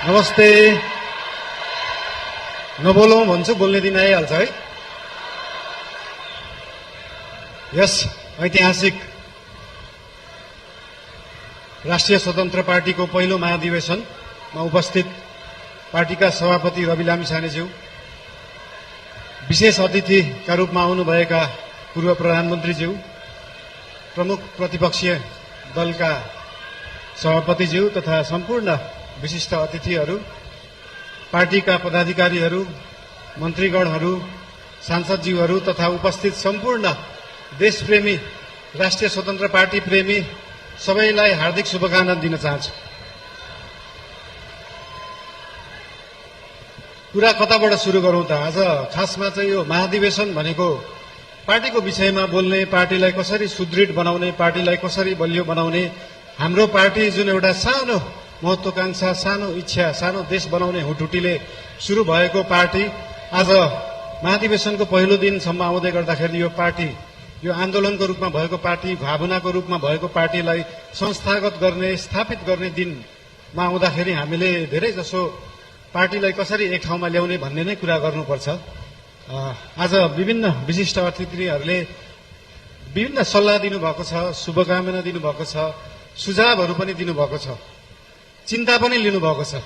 नमस्ते। नबोलौँ भन्छु, बोल्ने दिन आइहाल्छ है। यस ऐतिहासिक राष्ट्रिय स्वतन्त्र पार्टीको पहिलो महाधिवेशनमा उपस्थित पार्टीका सभापति रवि लामिछानेज्यू, विशेष अतिथिका रूपमा आउनुभएका पूर्व प्रधानमन्त्रीज्यू, प्रमुख प्रतिपक्षीय दलका सभापतिज्यू तथा सम्पूर्ण विशिष्ट अतिथिहरू, पार्टीका पदाधिकारीहरू, मन्त्रीगणहरू, सांसदज्यूहरू तथा उपस्थित सम्पूर्ण देशप्रेमी, राष्ट्रिय स्वतन्त्र पार्टी प्रेमी सबैलाई हार्दिक शुभकामना दिन चाहन्छु। कुरा कताबाट सुरु गरौं त? आज खासमा चाहिँ यो महाधिवेशन भनेको पार्टीको विषयमा बोल्ने, पार्टीलाई कसरी सुदृढ बनाउने, पार्टीलाई कसरी बलियो बनाउने, हाम्रो पार्टी जुन एउटा सानो महत्वाकांक्षा, सानो इच्छा, सानो देश बनाउने हुटुटीले सुरु भएको पार्टी आज महाधिवेशनको पहिलो दिनसम्म आउँदै गर्दाखेरि यो पार्टी, यो आन्दोलनको रूपमा भएको पार्टी, भावनाको रूपमा भएको पार्टीलाई संस्थागत गर्ने, स्थापित गर्ने दिनमा आउँदाखेरि हामीले धेरै जसो पार्टीलाई कसरी एक ठाउँमा ल्याउने भन्ने नै कुरा गर्नुपर्छ। आज विभिन्न विशिष्ट अतिथिहरूले विभिन्न सल्लाह दिनुभएको छ, शुभकामना दिनुभएको छ, सुझावहरू पनि दिनुभएको छ, चिन्ता पनि लिनुभएको छ।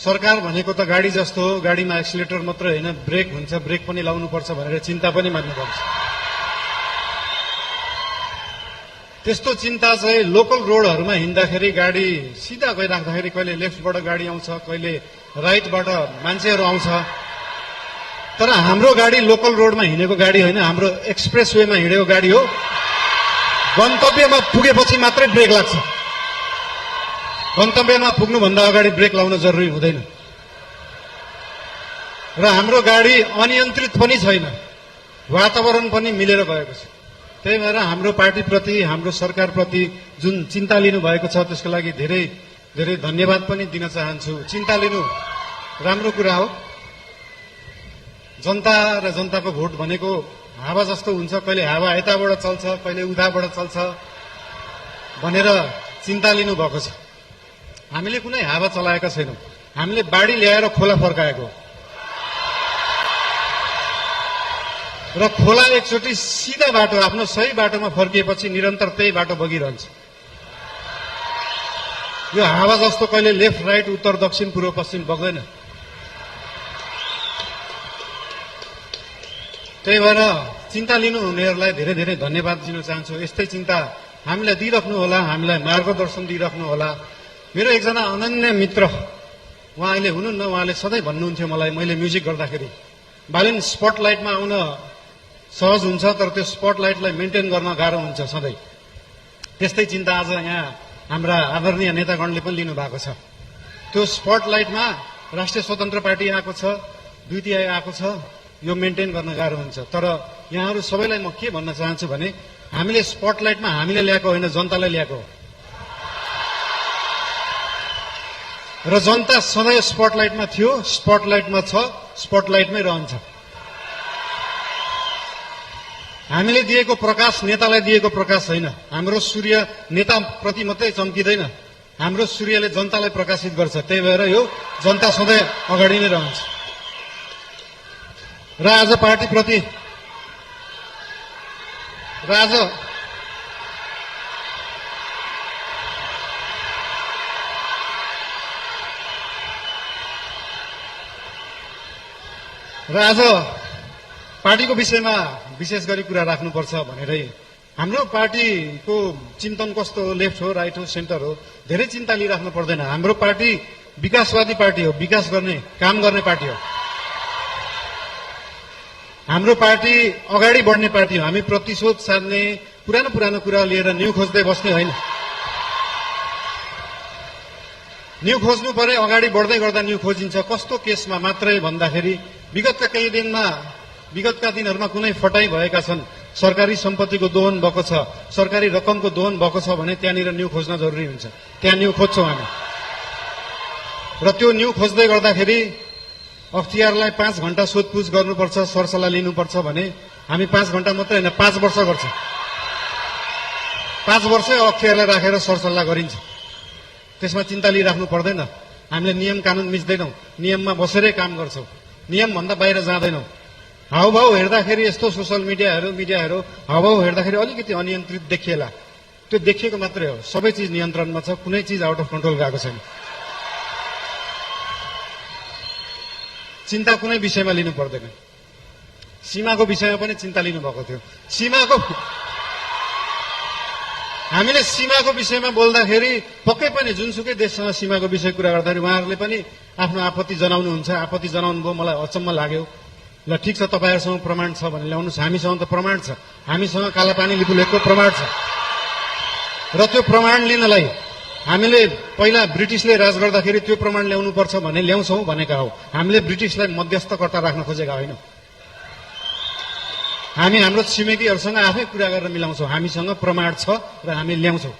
सरकार भनेको त गाडी जस्तो हो, गाडीमा एक्सिलेटर मात्र होइन, ब्रेक हुन्छ, ब्रेक पनि लाउनुपर्छ भनेर चिन्ता पनि मान्नुपर्छ। त्यस्तो चिन्ता चाहिँ लोकल रोडहरूमा हिँड्दाखेरि गाडी सिधा गइराख्दाखेरि कहिले लेफ्टबाट गाडी आउँछ, कहिले राइटबाट मान्छेहरू आउँछ। तर हाम्रो गाडी लोकल रोडमा हिँडेको गाडी होइन, हाम्रो एक्सप्रेस वेमा हिँडेको गाडी हो। गन्तव्यमा पुगेपछि मात्रै ब्रेक लाग्छ, गन्तव्यमा पुग्नुभन्दा अगाडि ब्रेक लाउन जरुरी हुँदैन। र हाम्रो गाडी अनियन्त्रित पनि छैन, वातावरण पनि मिलेर गएको छ। त्यही भएर हाम्रो पार्टीप्रति, हाम्रो सरकारप्रति जुन चिन्ता लिनुभएको छ त्यसको लागि धेरै धेरै धन्यवाद पनि दिन चाहन्छु। चिन्ता लिनु राम्रो कुरा हो। जनता र जनताको भोट भनेको हावा जस्तो हुन्छ, कहिले हावा यताबाट चल्छ, कहिले उताबाट चल्छ भनेर चिन्ता लिनु भएको छ। हामीले कुनै हावा चलाएका छैनौं, हामीले बाढी ल्याएर खोला फर्काएको र खोला एकचोटि सिधा बाटो, आफ्नो सही बाटोमा फर्किएपछि निरन्तर त्यही बाटो बगिरहन्छ। यो हावा जस्तो कहिले लेफ्ट राइट, उत्तर दक्षिण, पूर्व पश्चिम बग्दैन। त्यही भएर चिन्ता लिनुहुनेहरूलाई धेरै धेरै धन्यवाद दिन चाहन्छु। यस्तै चिन्ता हामीलाई दिइराख्नु होला, हामीलाई मार्गदर्शन दिइराख्नु होला। मेरो एकजना अनन्य मित्र, उहाँ अहिले हुनुहुन्न, उहाँले सधैँ भन्नुहुन्थ्यो मलाई, मैले म्युजिक गर्दाखेरि, बालिन स्पटलाइटमा आउन सहज हुन्छ तर त्यो स्पटलाइटलाई मेन्टेन गर्न गाह्रो हुन्छ सधैँ। त्यस्तै चिन्ता आज यहाँ हाम्रा आदरणीय नेतागणले पनि लिनु भएको छ। त्यो स्पटलाइटमा राष्ट्रिय स्वतन्त्र पार्टी आएको छ, द्वितीय आएको छ, यो मेन्टेन गर्न गाह्रो हुन्छ। तर यहाँहरू सबैलाई म के भन्न चाहन्छु भने हामीले स्पटलाइटमा हामीले ल्याएको होइन, जनतालाई ल्याएको हो। र जनता सधैँ स्पटलाइटमा थियो, स्पटलाइटमा छ, स्पटलाइटमै रहन्छ। हामीले दिएको प्रकाश नेतालाई दिएको प्रकाश होइन। हाम्रो सूर्य नेताप्रति मात्रै चम्किँदैन, हाम्रो सूर्यले जनतालाई प्रकाशित गर्छ। त्यही भएर यो जनता सधैँ अगाडि नै रहन्छ। र आज पार्टीप्रति आज पार्टीको विषयमा विशेष गरी कुरा राख्नुपर्छ भनेरै हाम्रो पार्टीको चिन्तन कस्तो हो, लेफ्ट हो, राइट हो, सेन्टर हो, धेरै चिन्ता लिइराख्नु पर्दैन। हाम्रो पार्टी विकासवादी पार्टी हो, विकास गर्ने, काम गर्ने पार्टी हो। हाम्रो पार्टी अगाडि बढ्ने पार्टी हो। हामी प्रतिशोध साध्ने, पुरानो कुरा लिएर न्यू खोज्दै बस्ने होइन। न्यू खोज्नु परे अगाडि बढ्दै गर्दा न्यू खोजिन्छ। कस्तो केसमा मात्रै भन्दाखेरि विगतका दिनहरूमा कुनै फटाई भएका छन्, सरकारी सम्पत्तिको दोहन भएको छ, सरकारी रकमको दोहन भएको छ भने त्यहाँनिर न्यू खोज्न जरुरी हुन्छ। त्यहाँ न्यू खोज्छौँ हामी। र त्यो न्यू खोज्दै गर्दाखेरि अख्तियारलाई 5 घण्टा सोधपुछ गर्नुपर्छ, सरसल्लाह लिनुपर्छ भने हामी 5 घण्टा मात्रै होइन, 5 वर्ष गर्छौँ। 5 वर्षै अख्तियारलाई राखेर सरसल्लाह गरिन्छ। त्यसमा चिन्ता लिइराख्नु पर्दैन। हामीले नियम कानुन मिच्दैनौँ, नियममा बसेरै काम गर्छौँ, नियमभन्दा बाहिर जाँदैनौँ। हाउभाउ हेर्दाखेरि यस्तो सोसियल मिडियाहरू हाउभाउ हेर्दाखेरि अलिकति अनियन्त्रित देखिएला, त्यो देखिएको मात्रै हो। सबै चिज नियन्त्रणमा छ, कुनै चिज आउट अफ कन्ट्रोल गएको छैन। चिन्ता कुनै विषयमा लिनु पर्दैन। सीमाको विषयमा पनि चिन्ता लिनुभएको थियो। हामीले सीमाको विषयमा बोल्दाखेरि पक्कै पनि जुनसुकै देशसँग सीमाको विषय कुरा गर्दाखेरि उहाँहरूले पनि आफ्नो आपत्ति जनाउनुहुन्छ। आपत्ति जनाउनु भयो, मलाई अचम्म लाग्यो। ल ठिक छ, तपाईँहरूसँग प्रमाण छ भने ल्याउनुहोस्। हामीसँग त प्रमाण छ, हामीसँग कालापानी लिपुलेखको प्रमाण छ। र त्यो प्रमाण लिनलाई हामीले पहिला ब्रिटिसले राज गर्दाखेरि त्यो प्रमाण ल्याउनुपर्छ भने ल्याउँछौँ भनेका हौ। हामीले ब्रिटिसलाई मध्यस्थकर्ता राख्न खोजेका होइनौँ। हामी हाम्रो छिमेकीहरूसँग आफै कुरा गरेर मिलाउँछौँ। हामीसँग प्रमाण छ र हामी ल्याउँछौँ,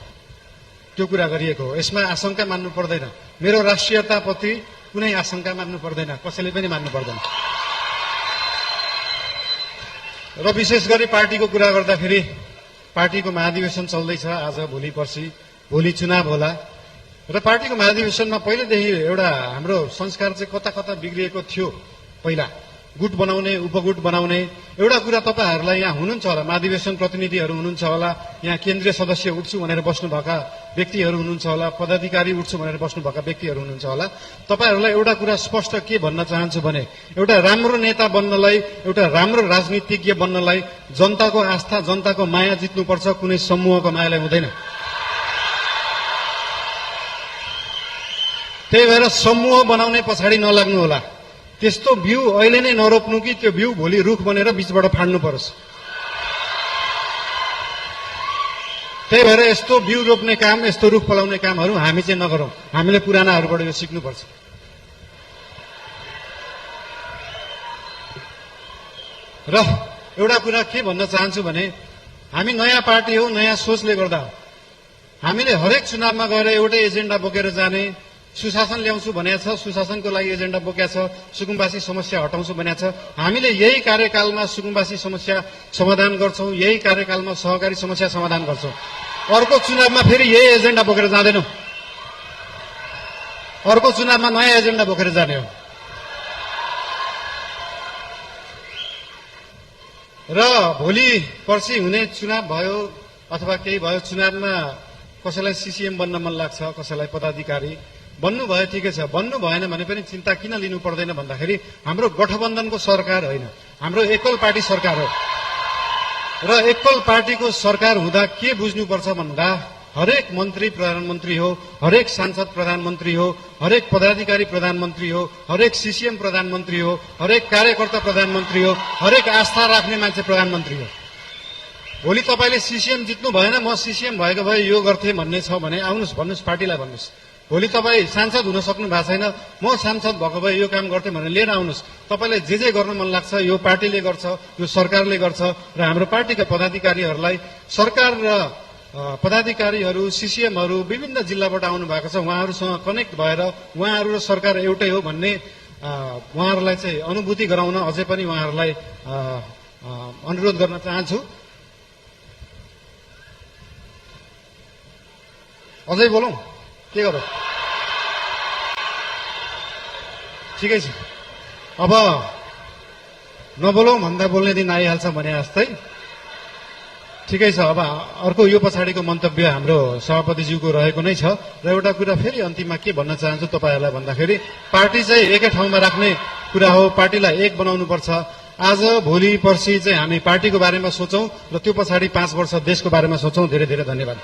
त्यो कुरा गरिएको हो। यसमा आशंका मान्नु पर्दैन। मेरो राष्ट्रियताप्रति कुनै आशंका मान्नु पर्दैन, कसैले पनि मान्नु पर्दैन। र विशेष गरी पार्टीको कुरा गर्दाखेरि पार्टीको महाधिवेशन चल्दैछ आज, भोलि पर्सि, भोलि चुनाव होला। र पार्टीको महाधिवेशनमा पहिलेदेखि एउटा हाम्रो संस्कार चाहिँ कता कता बिग्रिएको थियो। पहिला गुट बनाउने, उपगुट बनाउने। एउटा कुरा तपाईँहरूलाई यहाँ हुनुहुन्छ होला, महाधिवेशन प्रतिनिधिहरू हुनुहुन्छ होला, यहाँ केन्द्रीय सदस्य उठ्छु भनेर बस्नुभएका व्यक्तिहरू हुनुहुन्छ होला, पदाधिकारी उठ्छु भनेर बस्नुभएका व्यक्तिहरू हुनुहुन्छ होला। तपाईँहरूलाई एउटा कुरा स्पष्ट के भन्न चाहन्छु भने, एउटा राम्रो नेता बन्नलाई, एउटा राम्रो राजनीतिज्ञ बन्नलाई जनताको आस्था, जनताको माया जित्नुपर्छ, कुनै समूहको मायालाई हुँदैन। त्यही भएर समूह बनाउने पछाडि नलाग्नु होला। त्यस्तो बिउ अहिले नै नरोप्नु कि त्यो बिउ भोलि रुख बनेर बीचबाट फाड्नु परोस्। त्यही भएर यस्तो बिउ रोप्ने काम, यस्तो रुख फलाउने कामहरू हामी चाहिँ नगरौँ। हामीले पुरानाहरूबाट यो सिक्नुपर्छ। र एउटा कुरा के भन्न चाहन्छु भने, हामी नयाँ पार्टी हो, नयाँ सोचले गर्दा हामीले हरेक चुनावमा गएर एउटै एजेन्डा बोकेर जाने, सुशासन ल्याउँछु भनेको छ, सुशासनको लागि एजेन्डा बोकेको छ, सुकुम्बासी समस्या हटाउँछु भनेको छ। हामीले यही कार्यकालमा सुकुम्बासी समस्या समाधान गर्छौँ, यही कार्यकालमा सहकारी समस्या समाधान गर्छौँ। अर्को चुनावमा फेरि यही एजेन्डा बोकेर जाँदैनौँ। अर्को चुनावमा नयाँ एजेन्डा बोकेर जाने हो। र भोलि पर्सि हुने चुनाव भयो अथवा केही भयो, चुनावमा कसैलाई सीसीएम बन्न मन लाग्छ, कसैलाई पदाधिकारी बन्नु भयो, ठिकै छ। बन्नु भएन भने पनि चिन्ता किन लिनु पर्दैन भन्दाखेरि हाम्रो गठबन्धनको सरकार होइन, हाम्रो एकल पार्टी सरकार हो। र एकल पार्टीको सरकार हुँदा के बुझ्नुपर्छ भन्दा, हरेक मन्त्री प्रधानमन्त्री हो, हरेक सांसद प्रधानमन्त्री हो, हरेक पदाधिकारी प्रधानमन्त्री हो, हरेक सीसीएम प्रधानमन्त्री हो, हरेक कार्यकर्ता प्रधानमन्त्री हो, हरेक आस्था राख्ने मान्छे प्रधानमन्त्री हो। भोलि तपाईँले सीसीएम जित्नु भएन, म सीसीएम भएको भए यो गर्थे भन्ने छ भने आउनुहोस्, भन्नुहोस्, पार्टीलाई भन्नुहोस्। भोलि तपाईँ सांसद हुन सक्नु भएको छैन, म सांसद भएको भए यो काम गर्थेँ भनेर लिएर आउनुहोस्। तपाईँलाई जे गर्न मन लाग्छ यो पार्टीले गर्छ, यो सरकारले गर्छ। र हाम्रो पार्टीका पदाधिकारीहरूलाई, सरकार र पदाधिकारीहरू, सीसीएमहरू विभिन्न जिल्लाबाट आउनु भएको छ। उहाँहरूसँग कनेक्ट भएर उहाँहरू र सरकार एउटै हो भन्ने उहाँहरूलाई चाहिँ अनुभूति गराउन अझै पनि उहाँहरूलाई अनुरोध गर्न चाहन्छु। अझै बोलौँ, के गरौँ? ठिकै छ, अब नबोलौँ भन्दा बोल्ने दिन आइहाल्छ भने जस्तै। ठिकै छ, अब अर्को यो पछाडिको मन्तव्य हाम्रो सभापतिज्यूको रहेको नै छ। र एउटा कुरा फेरि अन्तिममा के भन्न चाहन्छु तपाईँहरूलाई भन्दाखेरि, पार्टी चाहिँ एकै ठाउँमा राख्ने कुरा हो, पार्टीलाई एक बनाउनुपर्छ। आज भोलि पर्सि चाहिँ हामी पार्टीको बारेमा सोचौँ र त्यो पछाडि 5 वर्ष देशको बारेमा सोचौँ। धेरै धेरै धन्यवाद।